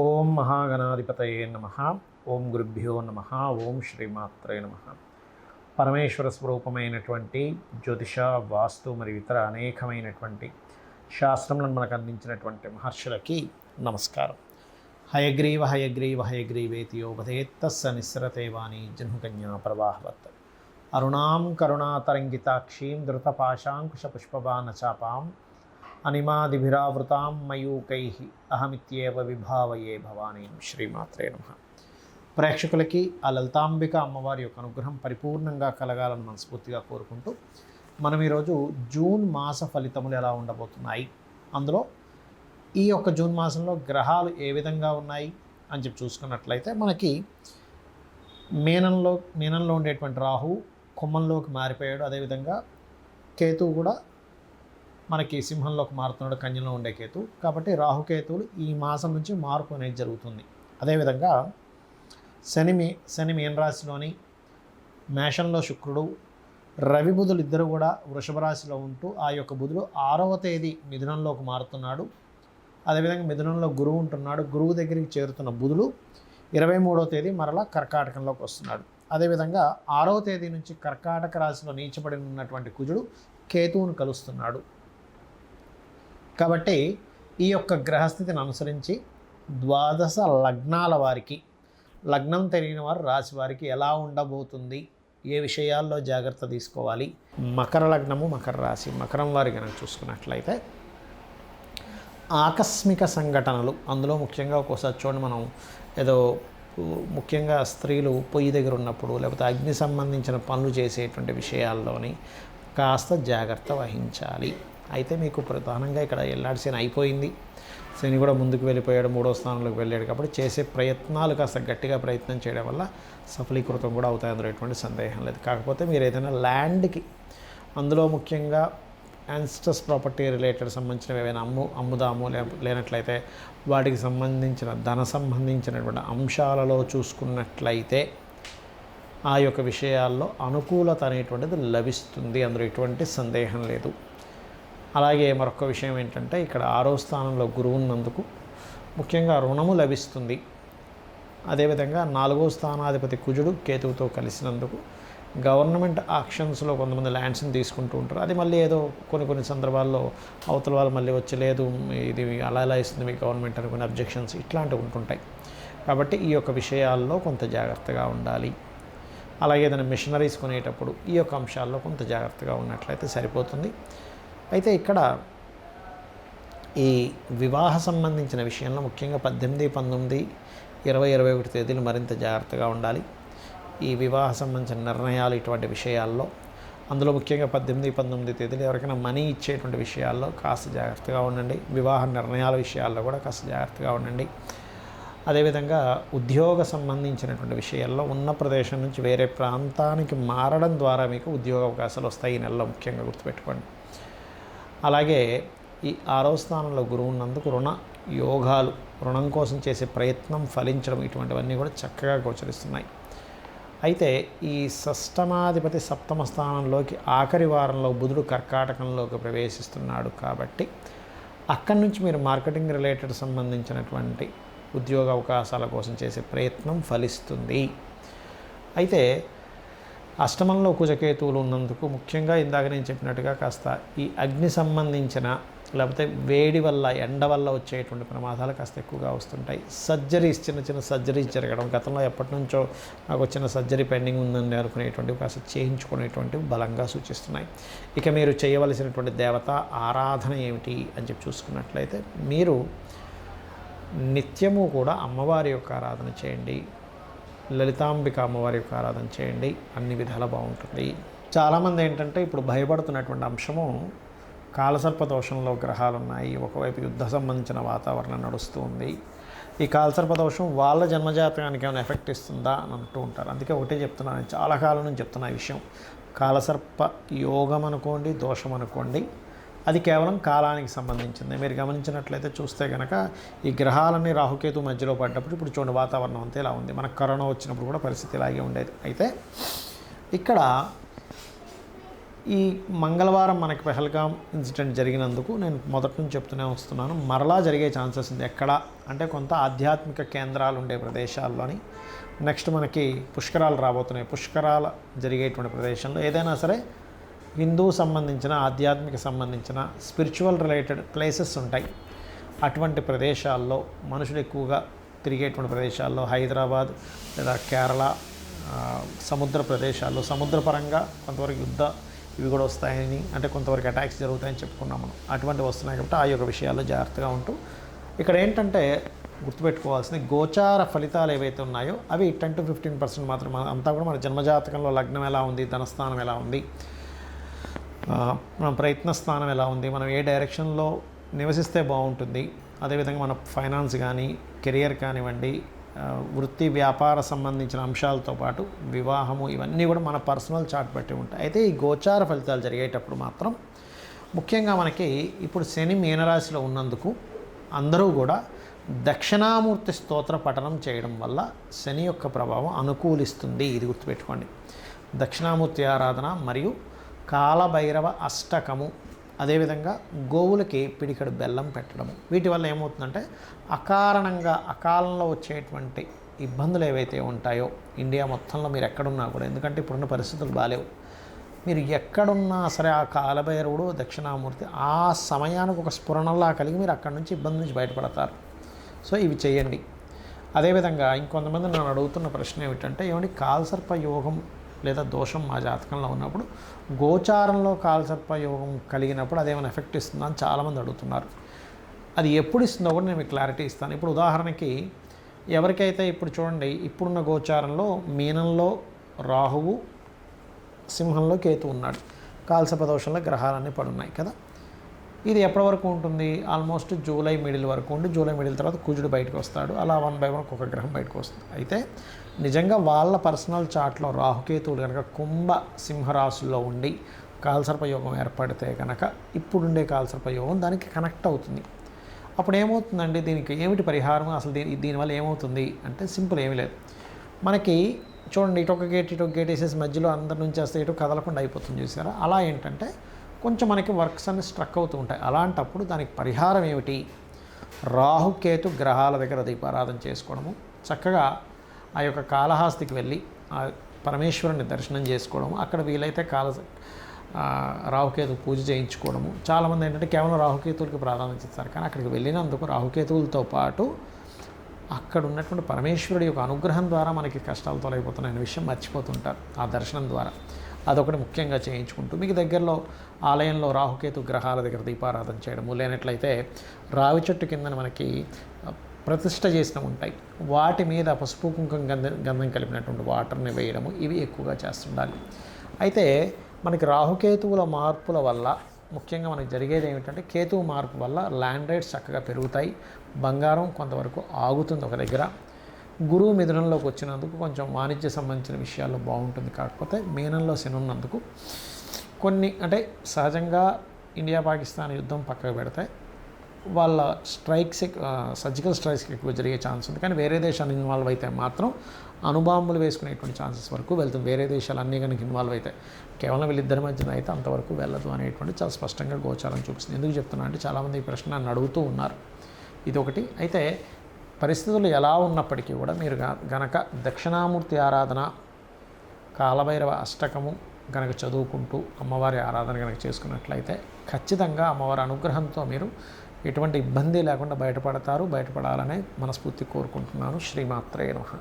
ఓం మహాగణాధిపతయే నమః. ఓం గురుభ్యో నమః. ఓం శ్రీమాత్రే నమః. పరమేశ్వర స్వరూపమైనటువంటి జ్యోతిష, వాస్తు మరియు ఇతర అనేకమైనటువంటి శాస్త్రములను మనకు అందించినటువంటి మహర్షులకి నమస్కారం. హయగ్రీవ హయగ్రీవ హయగ్రీవేతి యోపదేత్తస్స నిస్సరతే వాణి జహ్నుకన్యా ప్రవాహవత్. అరుణాం కరుణాతరంగితాక్షీం ధృతపాశాంకుశపుష్పబాణచాపాం అనిమాదిభిరావృతాం మయూకైః అహమిత్యేవ విభావయే భవానీ. శ్రీమాత్రే నమః. ప్రేక్షకులకి ఆ లలితాంబిక అమ్మవారి యొక్క అనుగ్రహం పరిపూర్ణంగా కలగాలని మనస్ఫూర్తిగా కోరుకుంటూ మనం ఈరోజు జూన్ మాస ఫలితములు ఎలా ఉండబోతున్నాయి, అందులో ఈ యొక్క జూన్ మాసంలో గ్రహాలు ఏ విధంగా ఉన్నాయి అని చెప్పి చూసుకున్నట్లయితే మనకి మీనంలో ఉండేటువంటి రాహు కుంభంలోకి మారిపోయాడు. అదేవిధంగా కేతువు కూడా మనకి సింహంలోకి మారుతున్నాడు, కన్యలో ఉండే కేతు. కాబట్టి రాహుకేతువులు ఈ మాసం నుంచి మార్పు అనేది జరుగుతుంది. అదేవిధంగా శని మీనరాశిలోని, మేషంలో శుక్రుడు, రవి బుధులు ఇద్దరు కూడా వృషభ రాశిలో ఉంటూ ఆ యొక్క బుధుడు 6వ తేదీ మిథునంలోకి మారుతున్నాడు. అదేవిధంగా మిథునంలో గురువు ఉంటున్నాడు. గురువు దగ్గరికి చేరుతున్న బుధుడు 23వ తేదీ మరలా కర్కాటకంలోకి వస్తున్నాడు. అదేవిధంగా 6వ తేదీ నుంచి కర్కాటక రాశిలో నీచబడి ఉన్నటువంటి కుజుడు కేతువును కలుస్తున్నాడు. కాబట్టి ఈ యొక్క గ్రహస్థితిని అనుసరించి ద్వాదశ లగ్నాల వారికి, లగ్నం తెలియని వారు రాశి వారికి ఎలా ఉండబోతుంది, ఏ విషయాల్లో జాగ్రత్త తీసుకోవాలి. మకర లగ్నము, మకర రాశి, మకరం వారి కనుక చూసుకున్నట్లయితే ఆకస్మిక సంఘటనలు, అందులో ముఖ్యంగా ఒక్కోసారి చూడండి మనం ఏదో ముఖ్యంగా స్త్రీలు పొయ్యి దగ్గర ఉన్నప్పుడు లేకపోతే అగ్ని సంబంధించిన పనులు చేసేటువంటి విషయాల్లోని కాస్త జాగ్రత్త వహించాలి. అయితే మీకు ప్రధానంగా ఇక్కడ ఎల్లాడి శని అయిపోయింది, శని కూడా ముందుకు వెళ్ళిపోయాడు, 3వ స్థానంలోకి వెళ్ళాడు. కాబట్టి చేసే ప్రయత్నాలు కాస్త గట్టిగా ప్రయత్నం చేయడం వల్ల సఫలీకృతం కూడా అవుతాయి, అందులో ఎటువంటి సందేహం లేదు. కాకపోతే మీరు ఏదైనా ల్యాండ్కి, అందులో ముఖ్యంగా యాన్స్టస్ ప్రాపర్టీ రిలేటెడ్ సంబంధించినవి ఏవైనా అమ్ముదాము లేనట్లయితే వాటికి సంబంధించిన సంబంధించినటువంటి అంశాలలో చూసుకున్నట్లయితే ఆ యొక్క విషయాల్లో అనుకూలత అనేటువంటిది లభిస్తుంది, అందులో ఎటువంటి సందేహం లేదు. అలాగే మరొక విషయం ఏంటంటే ఇక్కడ 6వ స్థానంలో గురువు ఉన్నందుకు ముఖ్యంగా రుణము లభిస్తుంది. అదేవిధంగా 4వ స్థానాధిపతి కుజుడు కేతువుతో కలిసినందుకు గవర్నమెంట్ ఆక్షన్స్లో కొంతమంది ల్యాండ్స్ని తీసుకుంటూ ఉంటారు. అది మళ్ళీ ఏదో కొన్ని సందర్భాల్లో అవతల వాళ్ళు మళ్ళీ వచ్చి లేదు ఇది అలా ఇస్తుంది మీ గవర్నమెంట్ అని కొన్ని అబ్జెక్షన్స్ ఇట్లాంటివి ఉంటుంటాయి. కాబట్టి ఈ యొక్క విషయాల్లో కొంత జాగ్రత్తగా ఉండాలి. అలాగే ఏదైనా మిషనరీస్ కొనేటప్పుడు ఈ యొక్క అంశాల్లో కొంత జాగ్రత్తగా ఉన్నట్లయితే సరిపోతుంది. అయితే ఇక్కడ ఈ వివాహ సంబంధించిన విషయంలో ముఖ్యంగా 18, 19, 20, 21 తేదీలు మరింత జాగ్రత్తగా ఉండాలి. ఈ వివాహ సంబంధించిన నిర్ణయాలు ఇటువంటి విషయాల్లో, అందులో ముఖ్యంగా 18, 19 తేదీలు ఎవరికైనా మనీ ఇచ్చేటువంటి విషయాల్లో కాస్త జాగ్రత్తగా ఉండండి. వివాహ నిర్ణయాల విషయాల్లో కూడా కాస్త జాగ్రత్తగా ఉండండి. అదేవిధంగా ఉద్యోగ సంబంధించినటువంటి విషయాల్లో ఉన్న ప్రదేశం నుంచి వేరే ప్రాంతానికి మారడం ద్వారా మీకు ఉద్యోగ అవకాశాలు వస్తాయి ఈ నెలలో, ముఖ్యంగా గుర్తుపెట్టుకోండి. అలాగే ఈ 6వ స్థానంలో గురువు ఉన్నందుకు రుణ యోగాలు, రుణం కోసం చేసే ప్రయత్నం ఫలించడం ఇటువంటివన్నీ కూడా చక్కగా గోచరిస్తున్నాయి. అయితే ఈ షష్టమాధిపతి 7వ స్థానంలోకి ఆఖరి వారంలో బుధుడు కర్కాటకంలోకి ప్రవేశిస్తున్నాడు. కాబట్టి అక్కడి నుంచి మీరు మార్కెటింగ్ రిలేటెడ్ సంబంధించినటువంటి ఉద్యోగ అవకాశాల కోసం చేసే ప్రయత్నం ఫలిస్తుంది. అయితే అష్టమంలో కుజకేతువులు ఉన్నందుకు ముఖ్యంగా ఇందాక నేను చెప్పినట్టుగా కాస్త ఈ అగ్ని సంబంధించిన లేకపోతే వేడి వల్ల, ఎండ వల్ల వచ్చేటువంటి ప్రమాదాలు కాస్త ఎక్కువగా వస్తుంటాయి. సర్జరీస్, చిన్న సర్జరీస్ జరగడం, గతంలో ఎప్పటి నుంచో నాకు వచ్చిన సర్జరీ పెండింగ్ ఉందని అనుకునేటువంటివి కాస్త చేయించుకునేటువంటివి బలంగా సూచిస్తున్నాయి. ఇక మీరు చేయవలసినటువంటి దేవత ఆరాధన ఏమిటి అని చెప్పి చూసుకున్నట్లయితే మీరు నిత్యము కూడా అమ్మవారి యొక్క ఆరాధన చేయండి, లలితాంబిక అమ్మవారి యొక్క ఆరాధన చేయండి, అన్ని విధాలా బాగుంటుంది. చాలామంది ఏంటంటే ఇప్పుడు భయపడుతున్నటువంటి అంశము కాలసర్ప దోషంలో గ్రహాలు ఉన్నాయి, ఒకవైపు యుద్ధ సంబంధించిన వాతావరణం నడుస్తూ ఉంది. ఈ కాలసర్ప దోషం వాళ్ళ జన్మజాతకానికి ఏమైనా ఎఫెక్ట్ ఇస్తుందా అని అంటూ ఉంటారు. అందుకే ఒకటే చెప్తున్నాను, చాలా కాలం నుంచి చెప్తున్నా ఈ విషయం. కాలసర్ప యోగం అనుకోండి, దోషం అనుకోండి, అది కేవలం కాలానికి సంబంధించింది. మీరు గమనించినట్లయితే చూస్తే కనుక ఈ గ్రహాలన్నీ రాహుకేతు మధ్యలో పడ్డప్పుడు ఇప్పుడు చూడండి వాతావరణం అంతా ఇలా ఉంది. మనకు కరోనా వచ్చినప్పుడు కూడా పరిస్థితి ఇలాగే ఉండేది. అయితే ఇక్కడ ఈ మంగళవారం మనకి పెహల్గాం ఇన్సిడెంట్ జరిగినందుకు నేను మొదటి నుంచి చెప్తూనే వస్తున్నాను, మరలా జరిగే ఛాన్సెస్ ఉంది. ఎక్కడ అంటే కొంత ఆధ్యాత్మిక కేంద్రాలు ఉండే ప్రదేశాల్లోని, నెక్స్ట్ మనకి పుష్కరాలు రాబోతున్నాయి. పుష్కరాలు జరిగేటువంటి ప్రదేశంలో ఏదైనా సరే హిందూ సంబంధించిన, ఆధ్యాత్మిక సంబంధించిన, స్పిరిచువల్ రిలేటెడ్ ప్లేసెస్ ఉంటాయి. అటువంటి ప్రదేశాల్లో మనుషులు ఎక్కువగా తిరిగేటువంటి ప్రదేశాల్లో హైదరాబాద్ లేదా కేరళ సముద్ర ప్రదేశాల్లో, సముద్రపరంగా కొంతవరకు ఇవి కూడా వస్తాయని, అంటే కొంతవరకు అటాక్స్ జరుగుతాయని చెప్పుకున్నాం మనం. అటువంటివి వస్తున్నాయి కాబట్టి ఆ యొక్క విషయాల్లో జాగ్రత్తగా ఉంటూ, ఇక్కడ ఏంటంటే గుర్తుపెట్టుకోవాల్సింది గోచార ఫలితాలు ఏవైతే ఉన్నాయో అవి 10 to 15% మాత్రం. అంతా కూడా మన జన్మజాతకంలో లగ్నం ఎలా ఉంది, ధనస్థానం ఎలా ఉంది, మన ప్రయత్న స్థానం ఎలా ఉంది, మనం ఏ డైరెక్షన్లో నివసిస్తే బాగుంటుంది, అదేవిధంగా మన ఫైనాన్స్ కానీ, కెరియర్ కానివ్వండి, వృత్తి వ్యాపార సంబంధించిన అంశాలతో పాటు వివాహము, ఇవన్నీ కూడా మన పర్సనల్ చార్ట్ బట్టి ఉంటాయి. అయితే ఈ గోచార ఫలితాలు జరిగేటప్పుడు మాత్రం ముఖ్యంగా మనకి ఇప్పుడు శని మీనరాశిలో ఉన్నందుకు అందరూ కూడా దక్షిణామూర్తి స్తోత్ర పఠనం చేయడం వల్ల శని యొక్క ప్రభావం అనుకూలిస్తుంది. ఇది గుర్తుపెట్టుకోండి. దక్షిణామూర్తి ఆరాధన మరియు కాలభైరవ అష్టకము, అదేవిధంగా గోవులకి పిడికడు బెల్లం పెట్టడము, వీటి వల్ల ఏమవుతుందంటే అకాలంలో వచ్చేటువంటి ఇబ్బందులు ఏవైతే ఉంటాయో ఇండియా మొత్తంలో మీరు ఎక్కడున్నా కూడా, ఎందుకంటే ఇప్పుడున్న పరిస్థితులు బాలేవు, మీరు ఎక్కడున్నా సరే ఆ కాలభైరవుడు దక్షిణామూర్తి ఆ సమయానికి ఒక స్ఫురణలా కలిగి మీరు అక్కడి నుంచి ఇబ్బంది నుంచి బయటపడతారు. సో ఇవి చేయండి. అదేవిధంగా ఇంకొంతమంది నన్ను అడుగుతున్న ప్రశ్న ఏమిటంటే, ఏమంటే కాలసర్ప యోగం లేదా దోషం మా జాతకంలో ఉన్నప్పుడు గోచారంలో కాలసర్ప యోగం కలిగినప్పుడు అదేమైనా ఎఫెక్ట్ ఇస్తుందా అని చాలామంది అడుగుతున్నారు. అది ఎప్పుడు ఇస్తుందో కూడా నేను మీకు క్లారిటీ ఇస్తాను. ఇప్పుడు ఉదాహరణకి ఎవరికైతే ఇప్పుడు చూడండి, ఇప్పుడున్న గోచారంలో మీనంలో రాహువు, సింహంలో కేతు ఉన్నాడు, కాలసర్ప దోషంలో గ్రహాలన్నీ పడున్నాయి కదా. ఇది ఎప్పటి వరకు ఉంటుంది? ఆల్మోస్ట్ జూలై మిడిల్ వరకు ఉండి, జూలై మిడిల్ తర్వాత కుజుడు బయటకు వస్తాడు. అలా 1 by 1 ఒక్కొక్క గ్రహం బయటకు వస్తుంది. అయితే నిజంగా వాళ్ళ పర్సనల్ చార్ట్లో రాహుకేతువులు కనుక కుంభ సింహరాశుల్లో ఉండి కాలసర్పయోగం ఏర్పడితే కనుక ఇప్పుడుండే కాలసర్పయోగం దానికి కనెక్ట్ అవుతుంది. అప్పుడు ఏమవుతుందండి, దీనికి ఏమిటి పరిహారం, అసలు దీనివల్ల ఏమవుతుంది అంటే సింపుల్, ఏమీ లేదు. మనకి చూడండి, ఇటొక గేట్ వేసేసి మధ్యలో అందరి నుంచి వస్తే ఇటు కదలకుండా అయిపోతుంది చూసారా. అలా ఏంటంటే కొంచెం మనకి వర్క్స్ అన్ని స్ట్రక్ అవుతూ ఉంటాయి. అలాంటప్పుడు దానికి పరిహారం ఏమిటి? రాహుకేతు గ్రహాల దగ్గర దీపారాధన చేసుకోవడము, చక్కగా ఆ యొక్క కాళహస్తికి వెళ్ళి ఆ పరమేశ్వరుని దర్శనం చేసుకోవడము, అక్కడ వీలైతే రాహుకేతు పూజ చేయించుకోవడము. చాలామంది ఏంటంటే కేవలం రాహుకేతువులకి ప్రాధాన్యత ఇస్తారు, కానీ అక్కడికి వెళ్ళినందుకు రాహుకేతువులతో పాటు అక్కడ ఉన్నటువంటి పరమేశ్వరుడి యొక్క అనుగ్రహం ద్వారా మనకి కష్టాలు తొలగిపోతున్నాయనే విషయం మర్చిపోతుంటారు ఆ దర్శనం ద్వారా. అదొకటి ముఖ్యంగా చేయించుకుంటూ మీకు దగ్గరలో ఆలయంలో రాహుకేతు గ్రహాల దగ్గర దీపారాధన చేయడము, లేనట్లయితే రావి చెట్టు కింద మనకి ప్రతిష్ఠ చేసినవి ఉంటాయి, వాటి మీద పసుపు కుంకుమ గంధం కలిపినటువంటి వాటర్ని వేయడము, ఇవి ఎక్కువగా చేస్తుండాలి. అయితే మనకి రాహుకేతువుల మార్పుల వల్ల ముఖ్యంగా మనకి జరిగేది ఏమిటంటే, కేతువు మార్పు వల్ల ల్యాండ్ రేట్స్ చక్కగా పెరుగుతాయి, బంగారం కొంతవరకు ఆగుతుంది ఒక దగ్గర. గురువు మిథునంలోకి వచ్చినందుకు కొంచెం వాణిజ్య సంబంధించిన విషయాల్లో బాగుంటుంది. కాకపోతే మీనంలో శని ఉన్నందుకు కొన్ని, అంటే సహజంగా ఇండియా పాకిస్తాన్ యుద్ధం పక్కకు పెడితే వాళ్ళ సర్జికల్ స్ట్రైక్స్ ఎక్కువ జరిగే ఛాన్స్ ఉంది. కానీ వేరే దేశాలు ఇన్వాల్వ్ అయితే మాత్రం అణుబాంబులు వేసుకునేటువంటి ఛాన్సెస్ వరకు వెళ్తుంది. వేరే దేశాలు అన్నీ కనుక ఇన్వాల్వ్ అయితే, కేవలం వీళ్ళిద్దరి మధ్యన అయితే అంతవరకు వెళ్ళదు అనేటువంటి చాలా స్పష్టంగా గోచారం చూపిస్తుంది. ఎందుకు చెప్తున్నా అంటే, చాలామంది ఈ ప్రశ్న నన్ను అడుగుతూ ఉన్నారు. ఇదొకటి. అయితే పరిస్థితులు ఎలా ఉన్నప్పటికీ కూడా మీరు గనక దక్షిణామూర్తి ఆరాధన, కాలభైరవ అష్టకము కనుక చదువుకుంటూ అమ్మవారి ఆరాధన కనుక చేసుకున్నట్లయితే ఖచ్చితంగా అమ్మవారి అనుగ్రహంతో మీరు ఎటువంటి ఇబ్బంది లేకుండా బయటపడతారు. బయటపడాలనే మనస్ఫూర్తి కోరుకుంటున్నాను. శ్రీమాత్రే నమః.